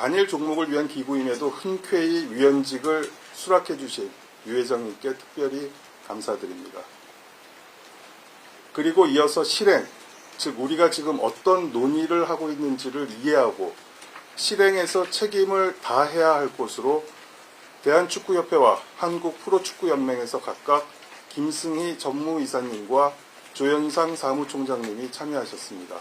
단일 종목을 위한 기부임에도 흔쾌히 위원직을 수락해 주신 유 회장님께 특별히 감사드립니다. 그리고 이어서 실행, 즉 우리가 지금 어떤 논의를 하고 있는지를 이해하고 실행에서 책임을 다해야 할 곳으로 대한축구협회와 한국프로축구연맹에서 각각 김승희 전무이사님과 조현상 사무총장님이 참여하셨습니다.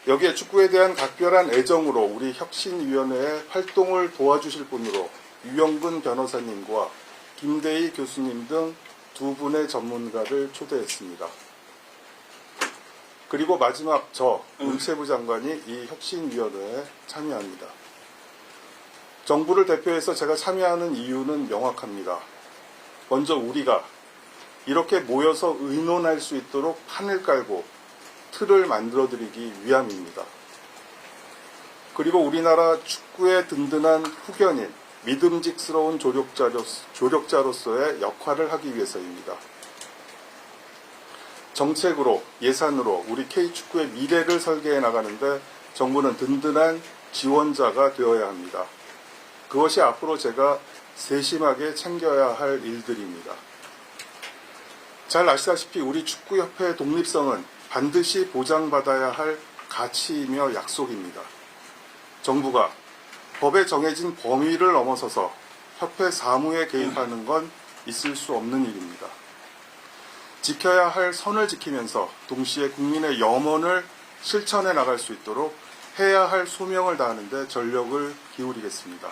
여기에 축구에 대한 각별한 애정으로 우리 혁신위원회의 활동을 도와주실 분으로 유영근 변호사님과 김대희 교수님 등 두 분의 전문가를 초대했습니다. 그리고 마지막 문체부 장관이 이 혁신위원회에 참여합니다. 정부를 대표해서 제가 참여하는 이유는 명확합니다. 먼저 우리가 이렇게 모여서 의논할 수 있도록 판을 깔고 틀을 만들어드리기 위함입니다. 그리고 우리나라 축구의 든든한 후견인, 믿음직스러운 조력자로서의 역할을 하기 위해서입니다. 정책으로, 예산으로 우리 K축구의 미래를 설계해 나가는데 정부는 든든한 지원자가 되어야 합니다. 그것이 앞으로 제가 세심하게 챙겨야 할 일들입니다. 잘 아시다시피 우리 축구협회의 독립성은 반드시 보장받아야 할 가치이며 약속입니다. 정부가 법에 정해진 범위를 넘어서서 협회 사무에 개입하는 건 있을 수 없는 일입니다. 지켜야 할 선을 지키면서 동시에 국민의 염원을 실천해 나갈 수 있도록 해야 할 소명을 다하는 데 전력을 기울이겠습니다.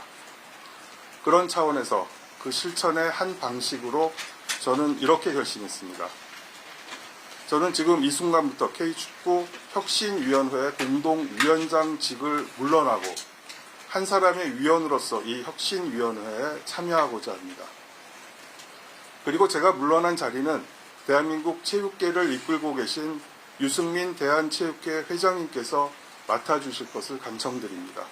그런 차원에서 그 실천의 한 방식으로 저는 이렇게 결심했습니다. 저는 지금 이 순간부터 K축구 혁신위원회 공동위원장직을 물러나고 한 사람의 위원으로서 이 혁신위원회에 참여하고자 합니다. 그리고 제가 물러난 자리는 대한민국 체육계를 이끌고 계신 유승민 대한체육회 회장님께서 맡아주실 것을 간청드립니다.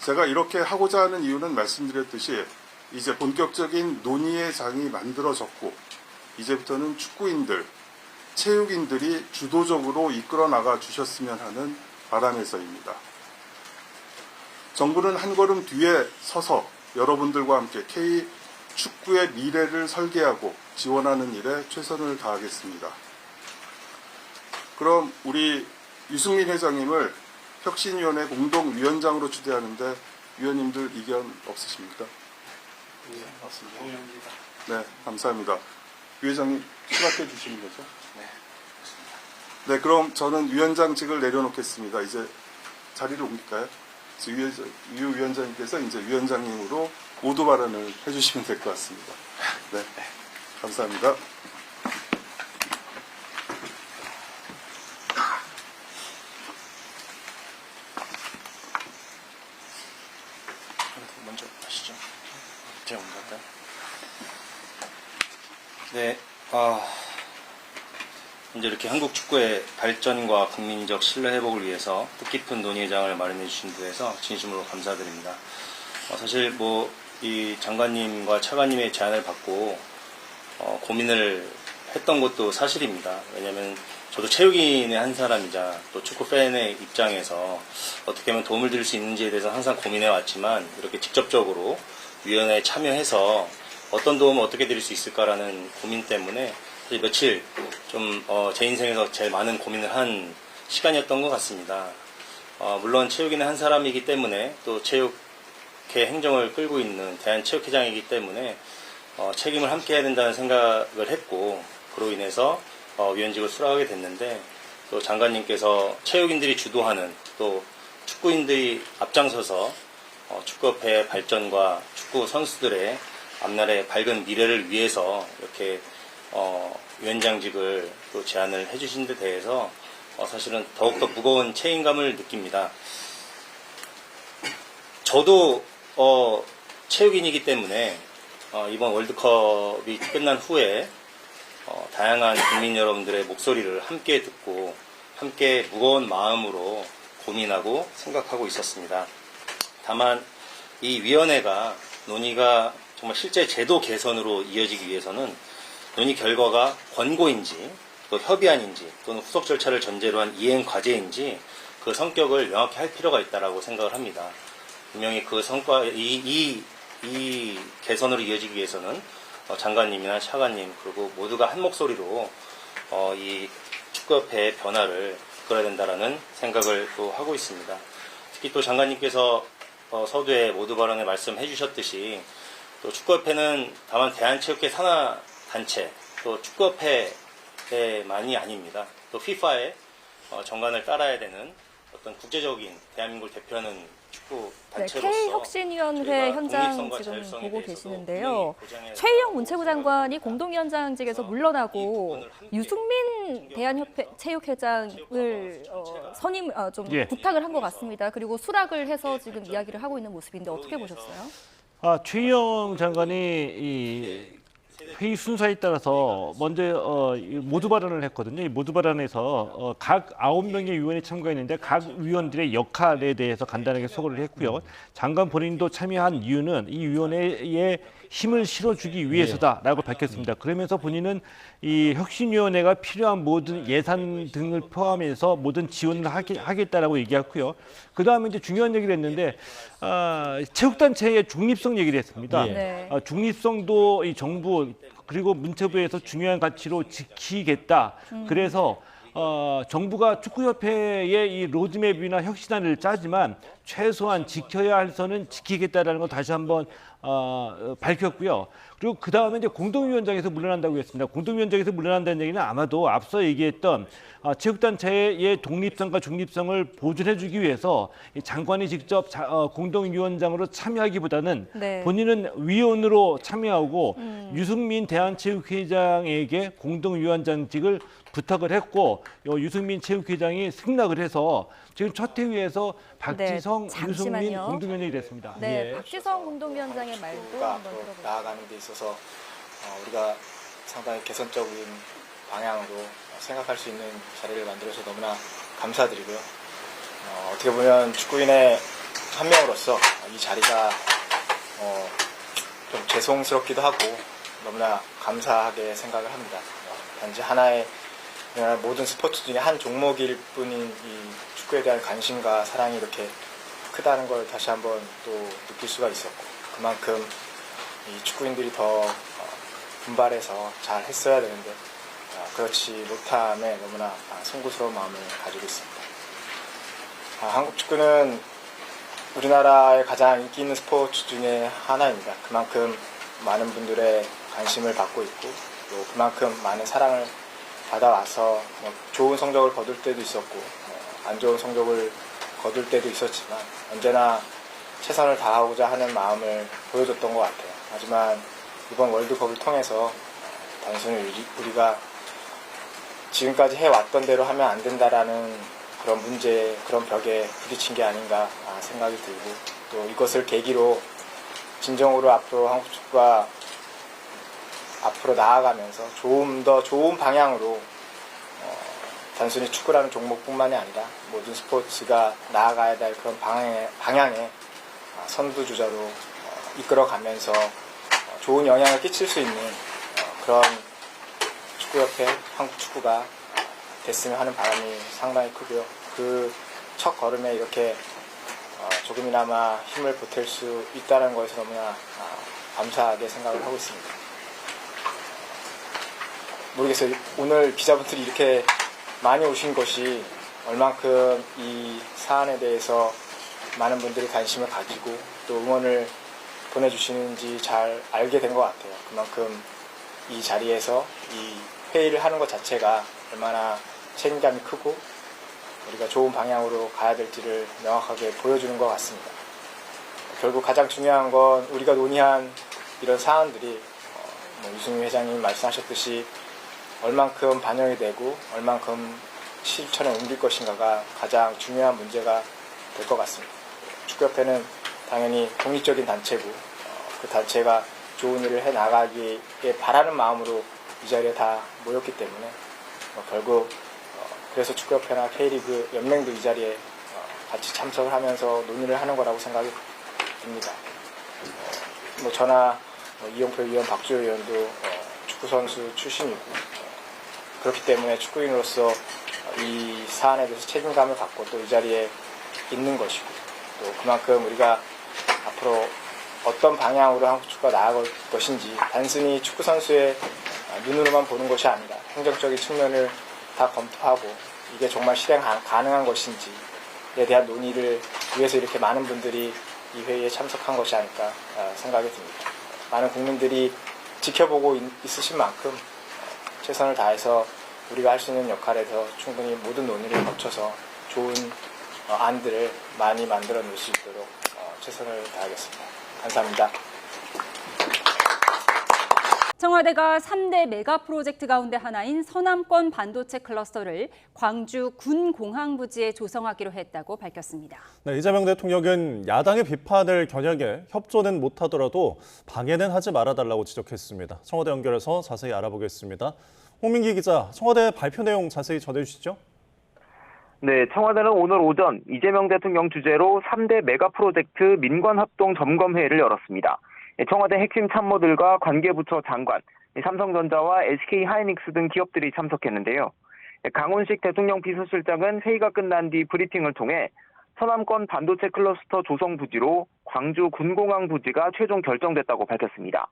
제가 이렇게 하고자 하는 이유는 말씀드렸듯이 이제 본격적인 논의의 장이 만들어졌고 이제부터는 축구인들, 체육인들이 주도적으로 이끌어 나가 주셨으면 하는 바람에서입니다. 정부는 한 걸음 뒤에 서서 여러분들과 함께 K축구의 미래를 설계하고 지원하는 일에 최선을 다하겠습니다. 그럼 우리 유승민 회장님을 혁신위원회 공동위원장으로 추대하는데 위원님들 의견 없으십니까? 네, 없습니다. 네, 감사합니다. 유 회장님 수락해 주시는 거죠? 네, 네, 그럼 저는 위원장직을 내려놓겠습니다. 이제 자리를 옮길까요? 유 위원장님께서 이제 위원장님으로 모두 발언을 해주시면 될 것 같습니다. 네, 감사합니다. 먼저 하시죠. 제가 먼저 할까요? 네, 이제 이렇게 한국 축구의 발전과 국민적 신뢰 회복을 위해서 뜻깊은 논의의 장을 마련해 주신 데에서 진심으로 감사드립니다. 사실 이 장관님과 차관님의 제안을 받고 고민을 했던 것도 사실입니다. 왜냐하면 저도 체육인의 한 사람이자 또 축구 팬의 입장에서 어떻게 하면 도움을 드릴 수 있는지에 대해서 항상 고민해 왔지만 이렇게 직접적으로 위원회에 참여해서 어떤 도움을 어떻게 드릴 수 있을까라는 고민 때문에 사실 며칠 제 인생에서 제일 많은 고민을 한 시간이었던 것 같습니다. 물론 체육인의 한 사람이기 때문에 또 체육회 행정을 끌고 있는 대한체육회장이기 때문에 책임을 함께 해야 된다는 생각을 했고 그로 인해서 위원직을 수락하게 됐는데 또 장관님께서 체육인들이 주도하는 또 축구인들이 앞장서서 축구협회의 발전과 축구 선수들의 앞날의 밝은 미래를 위해서 이렇게 위원장직을 또 제안을 해주신 데 대해서 사실은 더욱더 무거운 책임감을 느낍니다. 저도 체육인이기 때문에 이번 월드컵이 끝난 후에 다양한 국민 여러분들의 목소리를 함께 듣고 함께 무거운 마음으로 고민하고 생각하고 있었습니다. 다만 이 위원회가 논의가 정말 실제 제도 개선으로 이어지기 위해서는 논의 결과가 권고인지 또 협의안인지 또는 후속 절차를 전제로 한 이행 과제인지 그 성격을 명확히 할 필요가 있다라고 생각을 합니다. 분명히 그 성과, 이 개선으로 이어지기 위해서는 장관님이나 차관님 그리고 모두가 한 목소리로 이 축구협회의 변화를 이끌어야 된다라는 생각을 또 하고 있습니다. 특히 또 장관님께서 서두에 모두 발언에 말씀해 주셨듯이 또 축구협회는 다만 대한체육회 산하 단체 또 축구협회만이 아닙니다. 또 FIFA의 정관을 따라야 되는 어떤 국제적인 대한민국을 대표하는 축구 네, 단체로서 K혁신위원회 현장 지금 보고 계시는데요. 최희영 문체부 장관이 공동위원장직에서 물러나고 유승민 대한협회 체육회장을 선임 좀 부탁을 한 것 같습니다. 그리고 수락을 해서 지금 이야기를 하고 있는 모습인데 어떻게 보셨어요? 최희영 장관이 이 회의 순서에 따라서 먼저 모두 발언을 했거든요. 이 모두 발언에서 각 9명의 위원이 참가했는데 각 위원들의 역할에 대해서 간단하게 소개를 했고요. 장관 본인도 참여한 이유는 이 위원회에 힘을 실어주기 위해서다라고 밝혔습니다. 그러면서 본인은 이 혁신위원회가 필요한 모든 예산 등을 포함해서 모든 지원을 하겠다라고 얘기했고요. 그 다음에 이제 중요한 얘기를 했는데 체육단체의 중립성 얘기를 했습니다. 네. 중립성도 이 정부 그리고 문체부에서 중요한 가치로 지키겠다. 그래서 정부가 축구협회의 이 로드맵이나 혁신안을 짜지만 최소한 지켜야 할 선은 지키겠다라는 걸 다시 한번 밝혔고요. 그리고 그 다음에 이제 공동위원장에서 물러난다고 했습니다. 공동위원장에서 물러난다는 얘기는 아마도 앞서 얘기했던 체육단체의 독립성과 중립성을 보존해주기 위해서 장관이 직접 공동위원장으로 참여하기보다는 네. 본인은 위원으로 참여하고 유승민 대한체육회장에게 공동위원장직을 부탁을 했고 유승민 체육회장이 승낙을 해서 지금 첫 회의에서 박지성, 유승민 잠시만요. 공동위원장이 됐습니다. 네, 박지성 공동위원장의 말도 앞으로 한번 들어보겠습니다. 나아가는 데 있어서 우리가 상당히 개선적인 방향으로 생각할 수 있는 자리를 만들어서 너무나 감사드리고요. 어떻게 보면 축구인의 한 명으로서 이 자리가 좀 죄송스럽기도 하고 너무나 감사하게 생각을 합니다. 단지 하나의 모든 스포츠 중에 한 종목일 뿐인 이 축구에 대한 관심과 사랑이 이렇게 크다는 걸 다시 한번 또 느낄 수가 있었고 그만큼 이 축구인들이 더 분발해서 잘 했어야 되는데 그렇지 못함에 너무나 송구스러운 마음을 가지고 있습니다. 한국 축구는 우리나라의 가장 인기 있는 스포츠 중에 하나입니다. 그만큼 많은 분들의 관심을 받고 있고 또 그만큼 많은 사랑을 받아와서 좋은 성적을 거둘 때도 있었고 안 좋은 성적을 거둘 때도 있었지만 언제나 최선을 다하고자 하는 마음을 보여줬던 것 같아요. 하지만 이번 월드컵을 통해서 단순히 우리가 지금까지 해왔던 대로 하면 안 된다라는 그런 문제, 그런 벽에 부딪힌 게 아닌가 생각이 들고 또 이것을 계기로 진정으로 앞으로 한국 축구가 앞으로 나아가면서 좀 더 좋은 방향으로 단순히 축구라는 종목뿐만이 아니라 모든 스포츠가 나아가야 될 그런 방향에 선두주자로 이끌어가면서 좋은 영향을 끼칠 수 있는 그런 축구협회, 한국 축구가 됐으면 하는 바람이 상당히 크고요. 그 첫 걸음에 이렇게 조금이나마 힘을 보탤 수 있다는 것에서 너무나 감사하게 생각을 하고 있습니다. 모르겠어요. 오늘 기자분들이 이렇게 많이 오신 것이 얼만큼 이 사안에 대해서 많은 분들이 관심을 가지고 또 응원을 보내주시는지 잘 알게 된 것 같아요. 그만큼 이 자리에서 이 회의를 하는 것 자체가 얼마나 책임감이 크고 우리가 좋은 방향으로 가야 될지를 명확하게 보여주는 것 같습니다. 결국 가장 중요한 건 우리가 논의한 이런 사안들이 유승민 회장님 말씀하셨듯이 얼만큼 반영이 되고 얼만큼 실천에 옮길 것인가가 가장 중요한 문제가 될 것 같습니다. 축구협회는 당연히 독립적인 단체고 그 단체가 좋은 일을 해나가기에 바라는 마음으로 이 자리에 다 모였기 때문에 결국 그래서 축구협회나 K리그 연맹도 이 자리에 같이 참석을 하면서 논의를 하는 거라고 생각이 듭니다. 저나 이용표 의원, 박주호 의원도 축구선수 출신이고 그렇기 때문에 축구인으로서 이 사안에 대해서 책임감을 갖고 또 이 자리에 있는 것이고 또 그만큼 우리가 앞으로 어떤 방향으로 한국 축구가 나아갈 것인지 단순히 축구 선수의 눈으로만 보는 것이 아니라 행정적인 측면을 다 검토하고 이게 정말 실행 가능한 것인지에 대한 논의를 위해서 이렇게 많은 분들이 이 회의에 참석한 것이 아닐까 생각이 듭니다. 많은 국민들이 지켜보고 있으신 만큼 최선을 다해서 우리가 할 수 있는 역할에서 충분히 모든 논의를 거쳐서 좋은 안들을 많이 만들어 놓을 수 있도록 최선을 다하겠습니다. 감사합니다. 청와대가 3대 메가 프로젝트 가운데 하나인 서남권 반도체 클러스터를 광주 군공항부지에 조성하기로 했다고 밝혔습니다. 네, 이재명 대통령은 야당의 비판을 겨냥해 협조는 못하더라도 방해는 하지 말아달라고 지적했습니다. 청와대 연결해서 자세히 알아보겠습니다. 홍민기 기자, 청와대 발표 내용 자세히 전해주시죠. 네, 청와대는 오늘 오전 이재명 대통령 주재로 3대 메가 프로젝트 민관합동 점검회의를 열었습니다. 청와대 핵심 참모들과 관계부처 장관, 삼성전자와 SK하이닉스 등 기업들이 참석했는데요. 강훈식 대통령 비서실장은 회의가 끝난 뒤 브리핑을 통해 서남권 반도체 클러스터 조성 부지로 광주 군공항 부지가 최종 결정됐다고 밝혔습니다.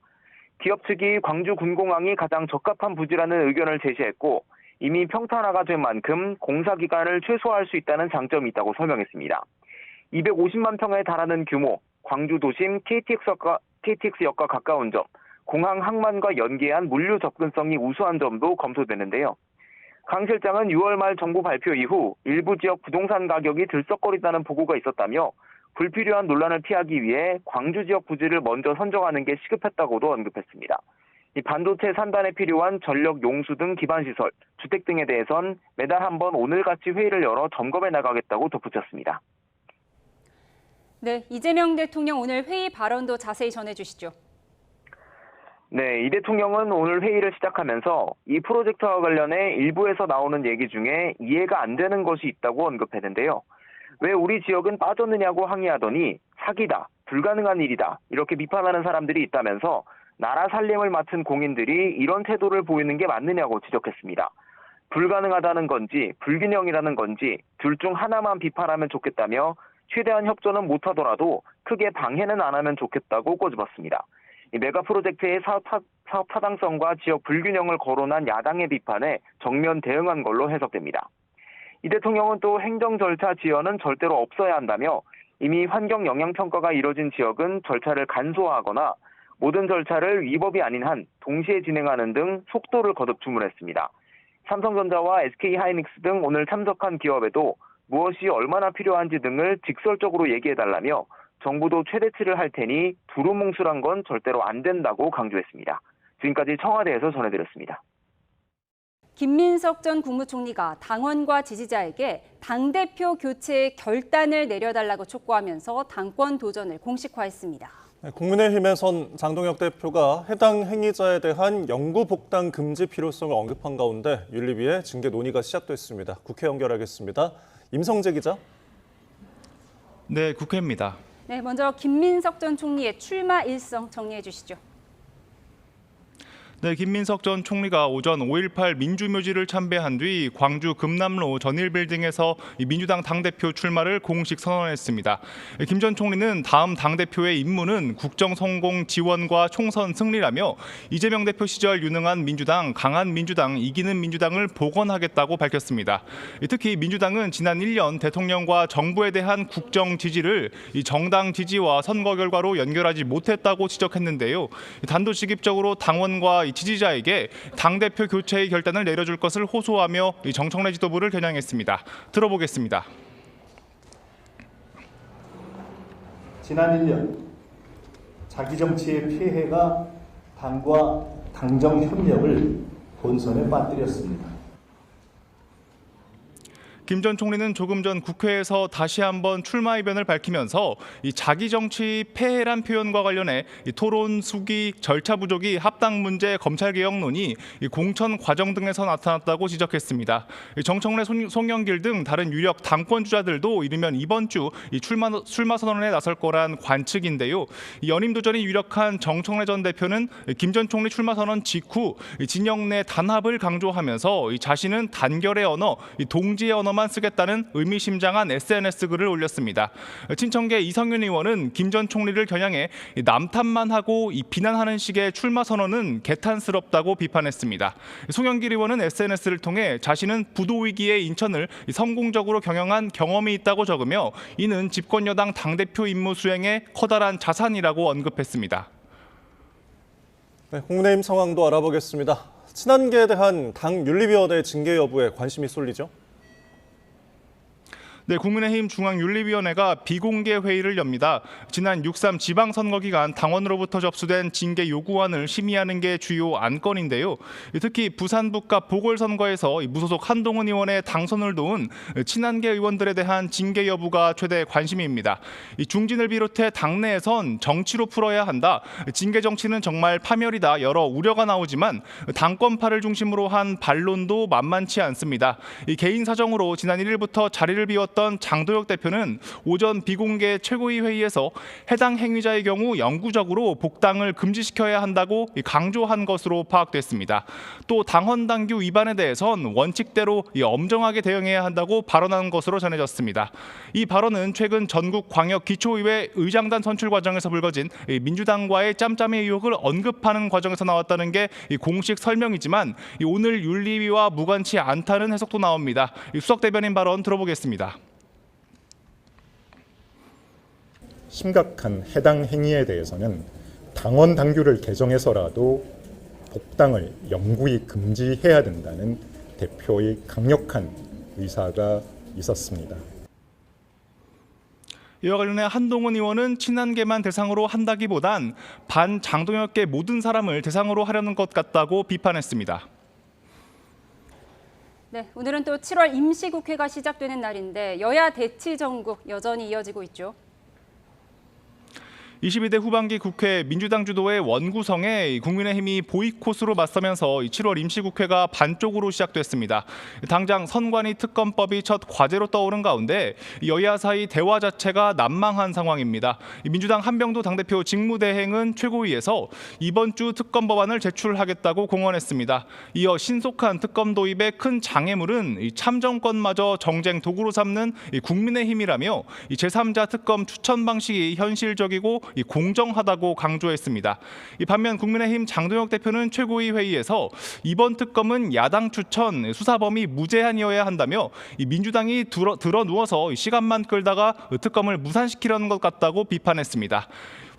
기업 측이 광주 군공항이 가장 적합한 부지라는 의견을 제시했고 이미 평탄화가 된 만큼 공사 기간을 최소화할 수 있다는 장점이 있다고 설명했습니다. 250만 평에 달하는 규모, 광주 도심 KTX역과 가까운 점, 공항 항만과 연계한 물류 접근성이 우수한 점도 검토되는데요. 강 실장은 6월 말 정부 발표 이후 일부 지역 부동산 가격이 들썩거린다는 보고가 있었다며 불필요한 논란을 피하기 위해 광주 지역 부지를 먼저 선정하는 게 시급했다고도 언급했습니다. 이 반도체 산단에 필요한 전력 용수 등 기반시설, 주택 등에 대해선 매달 한 번 오늘같이 회의를 열어 점검해 나가겠다고 덧붙였습니다. 네, 이재명 대통령 오늘 회의 발언도 자세히 전해주시죠. 네, 이 대통령은 오늘 회의를 시작하면서 이 프로젝트와 관련해 일부에서 나오는 얘기 중에 이해가 안 되는 것이 있다고 언급했는데요. 왜 우리 지역은 빠졌느냐고 항의하더니 사기다, 불가능한 일이다 이렇게 비판하는 사람들이 있다면서 나라 살림을 맡은 공인들이 이런 태도를 보이는 게 맞느냐고 지적했습니다. 불가능하다는 건지 불균형이라는 건지 둘 중 하나만 비판하면 좋겠다며 최대한 협조는 못하더라도 크게 방해는 안 하면 좋겠다고 꼬집었습니다. 이 메가 프로젝트의 사업 타당성과 지역 불균형을 거론한 야당의 비판에 정면 대응한 걸로 해석됩니다. 이 대통령은 또 행정 절차 지연은 절대로 없어야 한다며 이미 환경 영향 평가가 이뤄진 지역은 절차를 간소화하거나 모든 절차를 위법이 아닌 한 동시에 진행하는 등 속도를 거듭 주문했습니다. 삼성전자와 SK하이닉스 등 오늘 참석한 기업에도 무엇이 얼마나 필요한지 등을 직설적으로 얘기해달라며 정부도 최대치를 할 테니 두루뭉술한 건 절대로 안 된다고 강조했습니다. 지금까지 청와대에서 전해드렸습니다. 김민석 전 국무총리가 당원과 지지자에게 당대표 교체의 결단을 내려달라고 촉구하면서 당권 도전을 공식화했습니다. 국민의힘에선 장동혁 대표가 해당 행위자에 대한 영구 복당 금지 필요성을 언급한 가운데 윤리위의 징계 논의가 시작됐습니다. 국회 연결하겠습니다. 임성재 기자. 네, 국회입니다. 네, 먼저 김민석 전 총리의 출마 일정 정리해 주시죠. 네, 김민석 전 총리가 오전 5.18 민주묘지를 참배한 뒤 광주 금남로 전일빌딩에서 민주당 당대표 출마를 공식 선언했습니다. 김 전 총리는 다음 당대표의 임무는 국정 성공 지원과 총선 승리라며 이재명 대표 시절 유능한 민주당, 강한 민주당, 이기는 민주당을 복원하겠다고 밝혔습니다. 특히 민주당은 지난 1년 대통령과 정부에 대한 국정 지지를 정당 지지와 선거 결과로 연결하지 못했다고 지적했는데요. 단도직입적으로 당원과 지지자에게 당대표 교체의 결단을 내려줄 것을 호소하며 정청래 지도부를 겨냥했습니다. 들어보겠습니다. 지난 1년 자기 정치의 폐해가 당과 당정 협력을 본선에 빠뜨렸습니다. 김 전 총리는 조금 전 국회에서 다시 한번 출마 의견을 밝히면서 이 자기 정치 폐해란 표현과 관련해 이 토론 수기 절차 부족이 합당 문제 검찰 개혁 논의 이 공천 과정 등에서 나타났다고 지적했습니다. 정청래, 송영길 등 다른 유력 당권 주자들도 이르면 이번 주 이 출마 선언에 나설 거란 관측인데요. 연임 도전이 유력한 정청래 전 대표는 김 전 총리 출마 선언 직후 진영 내 단합을 강조하면서 자신은 단결의 언어, 동지의 언어만 쓰겠다는 의미심장한 SNS 글을 올렸습니다. 친청계 이성윤 의원은 김 전 총리를 겨냥해 남탓만 하고 비난하는 식의 출마 선언은 개탄스럽다고 비판했습니다. 송영길 의원은 SNS를 통해 자신은 부도 위기의 인천을 성공적으로 경영한 경험이 있다고 적으며 이는 집권 여당 당대표 임무 수행의 커다란 자산이라고 언급했습니다. 네, 국내임 상황도 알아보겠습니다. 친한계에 대한 당 윤리위원회 징계 여부에 관심이 쏠리죠? 네, 국민의힘 중앙윤리위원회가 비공개 회의를 엽니다. 지난 6.3 지방선거 기간 당원으로부터 접수된 징계 요구안을 심의하는 게 주요 안건인데요. 특히 부산북갑 보궐선거에서 무소속 한동훈 의원의 당선을 도운 친한계 의원들에 대한 징계 여부가 최대 관심입니다. 중진을 비롯해 당내에선 정치로 풀어야 한다. 징계 정치는 정말 파멸이다. 여러 우려가 나오지만 당권파를 중심으로 한 반론도 만만치 않습니다. 개인 사정으로 지난 1일부터 자리를 비웠던 장도혁 대표는 오전 비공개 최고위 회의에서 해당 행위자의 경우 영구적으로 복당을 금지시켜야 한다고 강조한 것으로 파악됐습니다. 또 당헌 당규 위반에 대해선 원칙대로 엄정하게 대응해야 한다고 발언한 것으로 전해졌습니다. 이 발언은 최근 전국 광역 기초의회 의장단 선출 과정에서 불거진 민주당과의 짬짬이 의혹을 언급하는 과정에서 나왔다는 게 공식 설명이지만 오늘 윤리위와 무관치 않다는 해석도 나옵니다. 수석 대변인 발언 들어보겠습니다. 심각한 해당 행위에 대해서는 당원 당규를 개정해서라도 복당을 영구히 금지해야 된다는 대표의 강력한 의사가 있었습니다. 이와 관련해 한동훈 의원은 친한계만 대상으로 한다기보단 반장동혁계 모든 사람을 대상으로 하려는 것 같다고 비판했습니다. 네, 오늘은 또 7월 임시국회가 시작되는 날인데 여야 대치 전국 여전히 이어지고 있죠. 22대 후반기 국회 민주당 주도의 원구성에 국민의힘이 보이콧으로 맞서면서 7월 임시국회가 반쪽으로 시작됐습니다. 당장 선관위 특검법이 첫 과제로 떠오른 가운데 여야 사이 대화 자체가 난망한 상황입니다. 민주당 한병도 당대표 직무대행은 최고위에서 이번 주 특검 법안을 제출하겠다고 공언했습니다. 이어 신속한 특검 도입의 큰 장애물은 참정권마저 정쟁 도구로 삼는 국민의힘이라며 제3자 특검 추천 방식이 현실적이고 공정하다고 강조했습니다. 반면 국민의힘 장도혁 대표는 최고위 회의에서 이번 특검은 야당 추천, 수사 범위 무제한이어야 한다며 민주당이 들어 누워서 시간만 끌다가 특검을 무산시키려는 것 같다고 비판했습니다.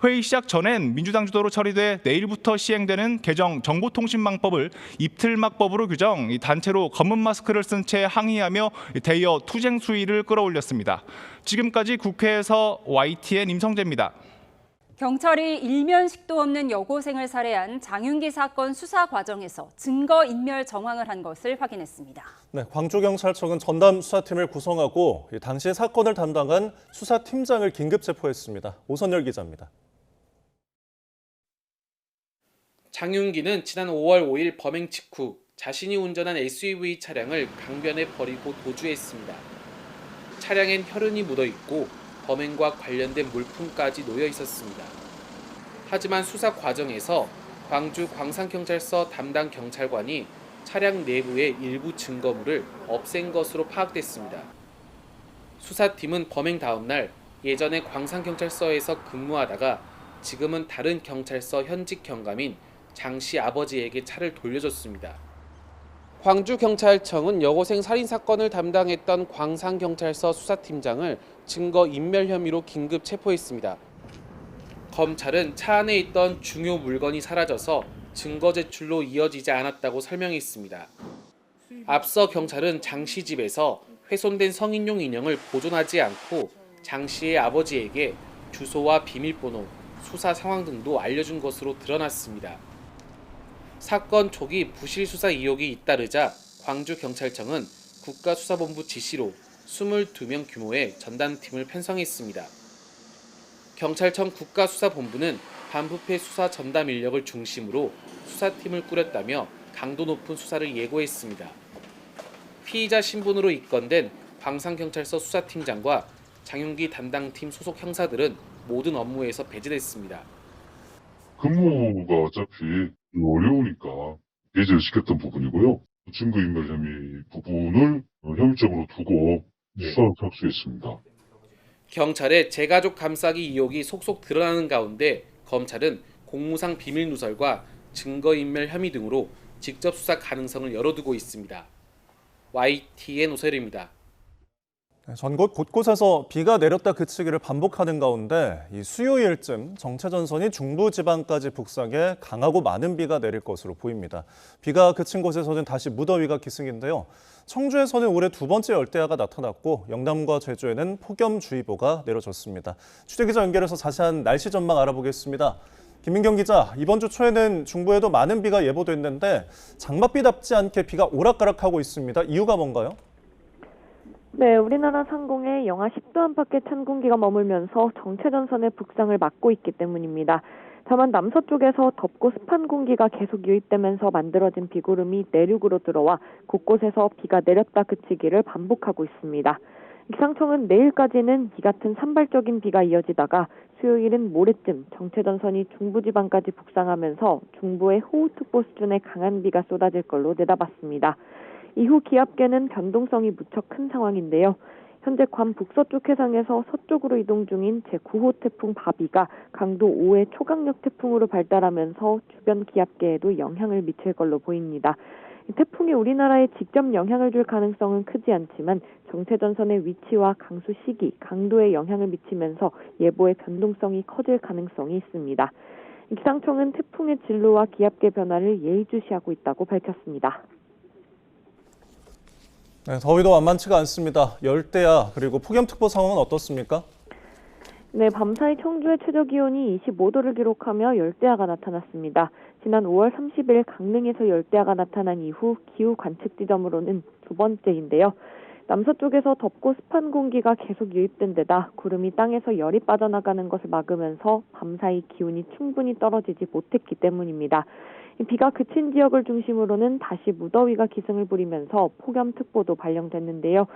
회의 시작 전엔 민주당 주도로 처리돼 내일부터 시행되는 개정 정보통신망법을 입틀막법으로 규정, 단체로 검은 마스크를 쓴 채 항의하며 대여 투쟁 수위를 끌어올렸습니다. 지금까지 국회에서 YTN 임성재입니다. 경찰이 일면식도 없는 여고생을 살해한 장윤기 사건 수사 과정에서 증거인멸 정황을 한 것을 확인했습니다. 네, 광주경찰청은 전담 수사팀을 구성하고 당시 사건을 담당한 수사팀장을 긴급 체포했습니다. 오선열 기자입니다. 장윤기는 지난 5월 5일 범행 직후 자신이 운전한 SUV 차량을 강변에 버리고 도주했습니다. 차량엔 혈흔이 묻어있고 범행과 관련된 물품까지 놓여 있었습니다. 하지만 수사 과정에서 광주 광산경찰서 담당 경찰관이 차량 내부의 일부 증거물을 없앤 것으로 파악됐습니다. 수사팀은 범행 다음 날 예전에 광산경찰서에서 근무하다가 지금은 다른 경찰서 현직 경감인 장 씨 아버지에게 차를 돌려줬습니다. 광주경찰청은 여고생 살인사건을 담당했던 광산경찰서 수사팀장을 증거인멸 혐의로 긴급 체포했습니다. 검찰은 차 안에 있던 중요 물건이 사라져서 증거 제출로 이어지지 않았다고 설명했습니다. 앞서 경찰은 장 씨 집에서 훼손된 성인용 인형을 보존하지 않고 장 씨의 아버지에게 주소와 비밀번호, 수사 상황 등도 알려준 것으로 드러났습니다. 사건 초기 부실 수사 의혹이 잇따르자 광주경찰청은 국가수사본부 지시로 22명 규모의 전담팀을 편성했습니다. 경찰청 국가수사본부는 반부패 수사 전담 인력을 중심으로 수사팀을 꾸렸다며 강도 높은 수사를 예고했습니다. 피의자 신분으로 입건된 광산경찰서 수사팀장과 장윤기 담당팀 소속 형사들은 모든 업무에서 배제됐습니다. 근무가 어차피 어려우니까 배제시켰던 부분이고요. 증거인멸 혐의 부분을 혐의점으로 두고 수사를 착수했습니다. 경찰의 제가족 감싸기 의혹이 속속 드러나는 가운데 검찰은 공무상 비밀 누설과 증거인멸 혐의 등으로 직접 수사 가능성을 열어두고 있습니다. YTN 오세일입니다. 전국 곳곳에서 비가 내렸다 그치기를 반복하는 가운데 이 수요일쯤 정체전선이 중부지방까지 북상해 강하고 많은 비가 내릴 것으로 보입니다. 비가 그친 곳에서는 다시 무더위가 기승인데요. 청주에서는 올해 두 번째 열대야가 나타났고 영남과 제주에는 폭염주의보가 내려졌습니다. 취재기자 연결해서 자세한 날씨 전망 알아보겠습니다. 김민경 기자, 이번 주 초에는 중부에도 많은 비가 예보됐는데 장맛비답지 않게 비가 오락가락하고 있습니다. 이유가 뭔가요? 네, 우리나라 상공에 영하 10도 안팎의 찬 공기가 머물면서 정체전선의 북상을 막고 있기 때문입니다. 다만 남서쪽에서 덥고 습한 공기가 계속 유입되면서 만들어진 비구름이 내륙으로 들어와 곳곳에서 비가 내렸다 그치기를 반복하고 있습니다. 기상청은 내일까지는 이 같은 산발적인 비가 이어지다가 수요일은 모레쯤 정체전선이 중부지방까지 북상하면서 중부에 호우특보 수준의 강한 비가 쏟아질 걸로 내다봤습니다. 이후 기압계는 변동성이 무척 큰 상황인데요. 현재 괌 북서쪽 해상에서 서쪽으로 이동 중인 제9호 태풍 바비가 강도 5의 초강력 태풍으로 발달하면서 주변 기압계에도 영향을 미칠 걸로 보입니다. 태풍이 우리나라에 직접 영향을 줄 가능성은 크지 않지만 정체전선의 위치와 강수 시기, 강도에 영향을 미치면서 예보의 변동성이 커질 가능성이 있습니다. 기상청은 태풍의 진로와 기압계 변화를 예의주시하고 있다고 밝혔습니다. 네, 더위도 만만치가 않습니다. 열대야 그리고 폭염특보 상황은 어떻습니까? 네, 밤사이 청주의 최저기온이 25도를 기록하며 열대야가 나타났습니다. 지난 5월 30일 강릉에서 열대야가 나타난 이후 기후 관측 지점으로는 두 번째인데요. 남서쪽에서 덥고 습한 공기가 계속 유입된 데다 구름이 땅에서 열이 빠져나가는 것을 막으면서 밤사이 기온이 충분히 떨어지지 못했기 때문입니다. 비가 그친 지역을 중심으로는 다시 무더위가 기승을 부리면서 폭염특보도 발령됐는데요.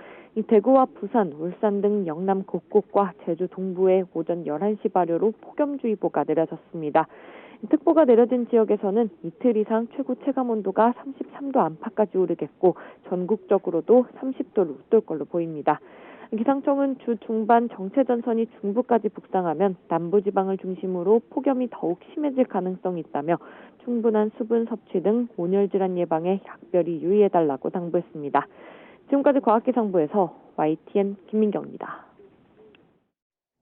대구와 부산, 울산 등 영남 곳곳과 제주 동부에 오전 11시 발효로 폭염주의보가 내려졌습니다. 특보가 내려진 지역에서는 이틀 이상 최고 체감온도가 33도 안팎까지 오르겠고 전국적으로도 30도를 웃돌 걸로 보입니다. 기상청은 주 중반 정체전선이 중부까지 북상하면 남부지방을 중심으로 폭염이 더욱 심해질 가능성이 있다며 충분한 수분 섭취 등 온열질환 예방에 각별히 유의해달라고 당부했습니다. 지금까지 과학기상부에서 YTN 김민경입니다.